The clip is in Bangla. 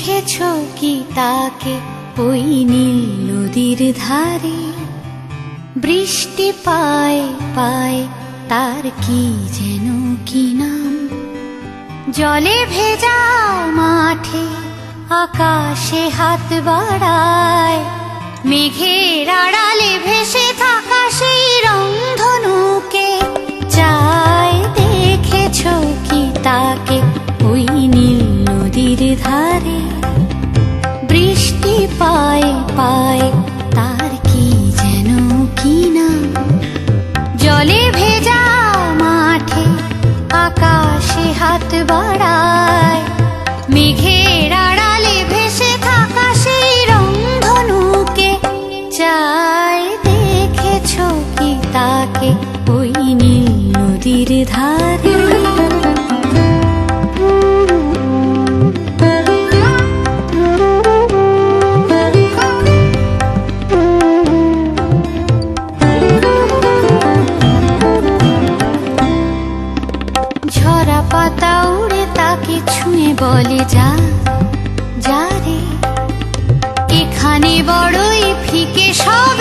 দেখেছো কি তাকে ওই নীল নদীর ধারে? বৃষ্টি পায় পায় তার কি যেন কি নাম। জলে ভেজা মাঠে আকাশে হাত বাড়ায়, মেঘের আড়ালে ভেসে থাকা সেই রংধনুকে চায়। দেখেছো কি তাকে ওই নীল নদীর ধারে? বৃষ্টি পায় পায় তার কি যেন কি নাম। জলে ভেজা মাঠে আকাশে হাত বাড়ায়, মেঘের আড়ালে ভেসে থাকা সেই রংধনুকে চায়। দেখেছো কি তাকে ওই নীল নদীর ধারে? ঝরা পাতা উড়ে তাকে ছুঁয়ে বলে যা যা রে, এখানে বড়ই ফিকে সব